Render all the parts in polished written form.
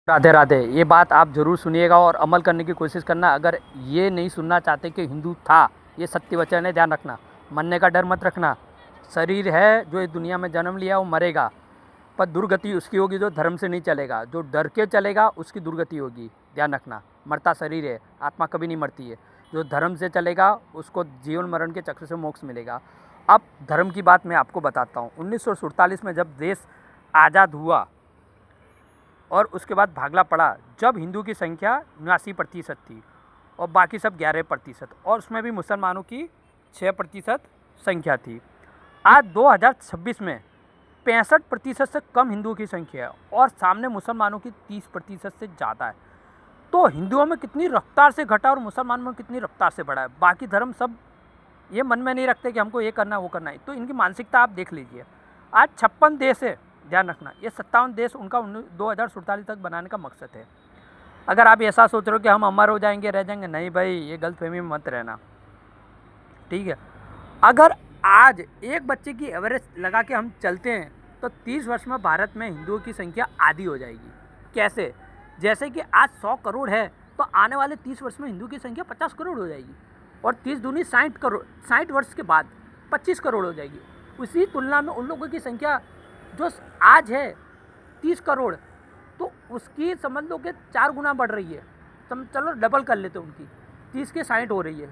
राधे राधे। ये बात आप ज़रूर सुनिएगा और अमल करने की कोशिश करना। अगर ये नहीं सुनना चाहते कि हिंदू था, ये सत्य वचन है, ध्यान रखना। मरने का डर मत रखना। शरीर है जो इस दुनिया में जन्म लिया वो मरेगा, पर दुर्गति उसकी होगी जो धर्म से नहीं चलेगा। जो डर के चलेगा उसकी दुर्गति होगी, ध्यान रखना। मरता शरीर है, आत्मा कभी नहीं मरती है। जो धर्म से चलेगा उसको जीवन मरण के चक्र से मोक्ष मिलेगा। अब धर्म की बात मैं आपको बताता हूँ। 1947 में जब देश आज़ाद हुआ और उसके बाद भागला पड़ा, जब हिंदू की संख्या 79% थी और बाकी सब 11%, और उसमें भी मुसलमानों की 6% संख्या थी। आज 2026 में 65% से कम हिंदुओं की संख्या है और सामने मुसलमानों की 30% से ज़्यादा है। तो हिंदुओं में कितनी रफ्तार से घटा और मुसलमानों में कितनी रफ्तार से बढ़ा है। बाकी धर्म सब ये मन में नहीं रखते कि हमको ये करना है वो करना है, तो इनकी मानसिकता आप देख लीजिए। आज 56 देश है, ध्यान रखना। ये 57 देश उनका 2047 तक बनाने का मकसद है। अगर आप ऐसा सोच रहे हो कि हम अमर हो जाएंगे, रह जाएंगे, नहीं भाई, ये गलतफहमी में मत रहना, ठीक है। अगर आज एक बच्चे की एवरेज लगा के हम चलते हैं तो 30 वर्ष में भारत में हिंदुओं की संख्या आधी हो जाएगी। कैसे? जैसे कि आज 100 करोड़ है तो आने वाले 30 वर्ष में हिंदू की संख्या 50 करोड़ हो जाएगी, और 30 दूनी 60 करोड़, 60 वर्ष के बाद 25 करोड़ हो जाएगी। उसी तुलना में उन लोगों की संख्या जो आज है 30 करोड़, तो उसकी समझ लो कि 4 गुना बढ़ रही है। चलो डबल कर लेते उनकी, 30 के 60 हो रही है,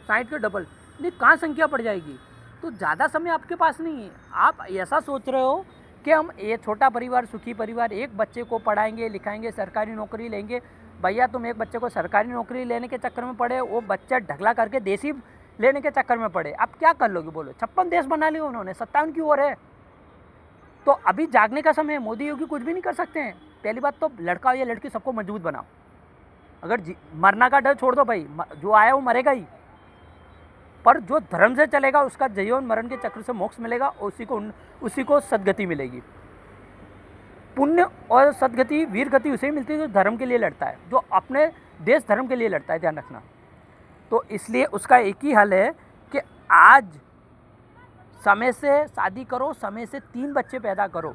60 के डबल, नहीं कहाँ संख्या बढ़ जाएगी। तो ज़्यादा समय आपके पास नहीं है। आप ऐसा सोच रहे हो कि हम ये छोटा परिवार, सुखी परिवार, एक बच्चे को पढ़ाएंगे लिखाएंगे, सरकारी नौकरी लेंगे। भैया तुम एक बच्चे को सरकारी नौकरी लेने के चक्कर में पड़े, वो बच्चा ढगला करके देसी लेने के चक्कर में पड़े, आप क्या कर लोगे बोलो। 56 देश बना लिए उन्होंने, 57 की ओर है। तो अभी जागने का समय है। मोदी योगी कुछ भी नहीं कर सकते हैं। पहली बात तो लड़का या लड़की सबको मजबूत बनाओ। अगर मरना का डर छोड़ दो भाई, जो आया वो मरेगा ही, पर जो धर्म से चलेगा उसका जीवन मरण के चक्र से मोक्ष मिलेगा, उसी को सदगति मिलेगी। पुण्य और सदगति, वीर गति उसे ही मिलती है जो धर्म के लिए लड़ता है, जो अपने देश धर्म के लिए लड़ता है, ध्यान रखना। तो इसलिए उसका एक ही हल है कि आज समय से शादी करो, समय से 3 बच्चे पैदा करो।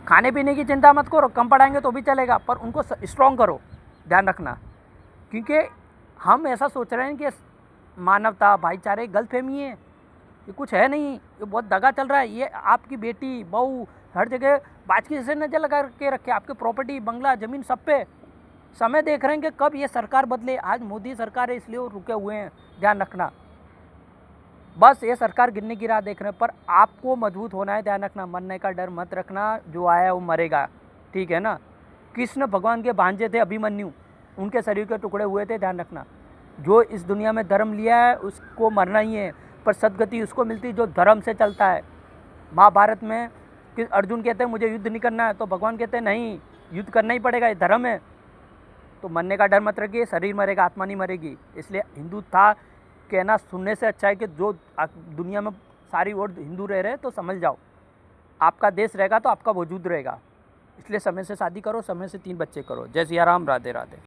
खाने पीने की चिंता मत करो, कम पढ़ाएंगे तो भी चलेगा, पर उनको स्ट्रॉन्ग करो, ध्यान रखना। क्योंकि हम ऐसा सोच रहे हैं कि मानवता, भाईचारे, गलतफहमी है, ये कुछ है नहीं, ये बहुत दगा चल रहा है। ये आपकी बेटी बहू हर जगह बाजकी जैसे नजर लगा के रखे, आपके प्रॉपर्टी, बंगला, ज़मीन, सब पे। समय देख रहे हैं कि कब ये सरकार बदले। आज मोदी सरकार है इसलिए वो रुके हुए हैं, ध्यान रखना। बस ये सरकार गिरने की राह देख रहे हैं, पर आपको मजबूत होना है, ध्यान रखना। मरने का डर मत रखना, जो आया वो मरेगा, ठीक है ना। कृष्ण भगवान के भांजे थे अभिमन्यु, उनके शरीर के टुकड़े हुए थे, ध्यान रखना। जो इस दुनिया में धर्म लिया है उसको मरना ही है, पर सदगति उसको मिलती है जो धर्म से चलता है। महाभारत में कि अर्जुन कहते हैं मुझे युद्ध नहीं करना है, तो भगवान कहते हैं नहीं, युद्ध करना ही पड़ेगा, ये धर्म है। तो मरने का डर मत रखिए, शरीर मरेगा, आत्मा नहीं मरेगी। इसलिए हिंदू था कहना सुनने से अच्छा है कि जो दुनिया में सारी ओर हिंदू रह रहे हैं, तो समझ जाओ आपका देश रहेगा तो आपका वजूद रहेगा। इसलिए समय से शादी करो, समय से 3 बच्चे करो। जय सिया राम, राधे राधे।